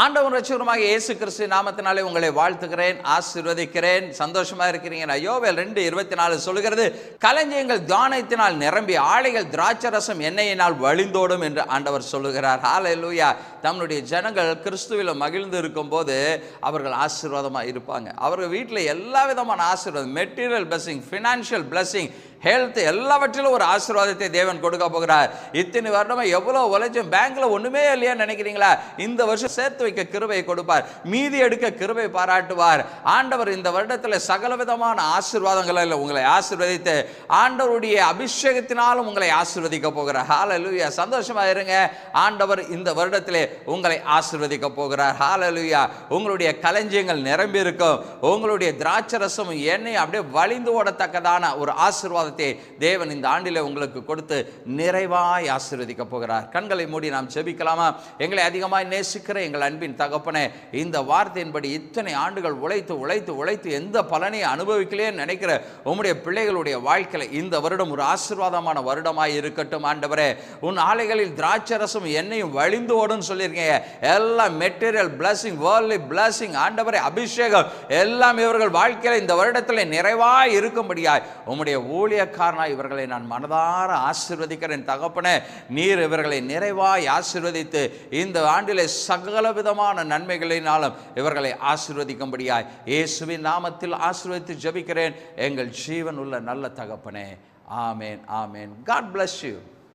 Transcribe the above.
ஆண்டவர் ரட்சகருமாகிய இயேசு கிறிஸ்து நாமத்தினாலே உங்களை வாழ்த்துகிறேன், ஆசீர்வதிக்கிறேன். சந்தோஷமா இருக்கிறீங்க. யோவேல் 2:24 சொல்லுகிறது, களஞ்சியங்கள் தானியத்தினால் நிரம்பி ஆலைகள் திராட்சரசம் எண்ணெயினால் வழிந்தோடும் என்று ஆண்டவர் சொல்லுகிறார். ஹல்லேலூயா. தம்முடைய ஜனங்கள் கிறிஸ்துவில் மகிழ்ந்து இருக்கும் போது அவர்கள் ஆசீர்வாதமாக இருப்பாங்க. அவர்கள் வீட்டில் எல்லா விதமான ஆசீர்வாதம், material blessing, financial blessing, health, எல்லாவற்றிலும் ஒரு ஆசீர்வாதத்தை தேவன் கொடுக்க போகிறார். இத்தனை வருடமா எவ்வளோ உழைச்சும் பேங்க்ல ஒண்ணுமே இல்லையா நினைக்கிறீங்களா? இந்த வருஷம் சேர்த்து வைக்க கிருபை கொடுப்பார், மீதி எடுக்க கிருபை பாராட்டுவார். ஆண்டவர் இந்த வருடத்தில் சகல விதமான ஆசீர்வாதங்களில் உங்களை ஆசீர்வதித்து ஆண்டவருடைய அபிஷேகத்தினாலும் உங்களை ஆசீர்வதிக்க போகிறார். ஹல்லேலூயா. சந்தோஷமா இருங்க. ஆண்டவர் இந்த வருடத்திலே உங்களை ஆசீர்வதிக்க போகிறார். ஹல்லேலூயா. உங்களுடைய களஞ்சியங்கள் நிரம்பி இருக்கும். உங்களுடைய திராட்சரசம் எண்ணெய் அப்படியே வழிந்து ஓடத்தக்கதான ஒரு ஆசீர்வாதம் தேவன் இந்த ஆண்டிலே உங்களுக்கு கொடுத்து நிறைவாய் ஆசீர்வதிக்க போகிறார். கண்களை மூடி நாம் ஜெபிக்கலாமா? எங்களை அதிகமாய் நேசிக்கிற எங்கள் அன்பின் தகப்பனே, இந்த வார்த்தையின்படி இத்தனை ஆண்டுகள் உழைத்து உழைத்து உழைத்து எந்த பலனையும் அனுபவிக்கலையே நினைக்கிற உம்முடைய பிள்ளைகளுடைய வாழ்க்கையில் இந்த வருடம் ஒரு ஆசீர்வாதமான வருடமாய் இருக்கட்டும். ஆண்டவரே, உன் ஆலைகளில் திராட்சரசம் எண்ணெயும் வழிந்து ஓடும் சொல்லியிருக்கீங்க. எல்லாம் மெட்டீரியல் பிளஸிங், வேர்ல்ட்லி பிளஸிங், ஆண்டவரே அபிஷேகம் எல்லாம் இவர்கள் வாழ்க்கையில் இந்த வருடத்தில் நிறைவாய் இருக்கும்படியாய் உம்முடைய ஊழியக்காரனாய் இவர்களை நான் மனதார ஆசீர்வதிக்கிறேன். தகப்பனே, நீர் இவர்களை நிறைவாய் ஆசீர்வதித்து இந்த ஆண்டிலே சகல விதமான நன்மைகளினாலும் இவர்களை ஆசீர்வதிக்கும்படியாய் இயேசுவின் நாமத்தில் ஆசீர்வதித்து ஜெபிக்கிறேன் எங்கள் ஜீவன் உள்ள நல்ல தகப்பனே. ஆமேன், ஆமேன். God bless you.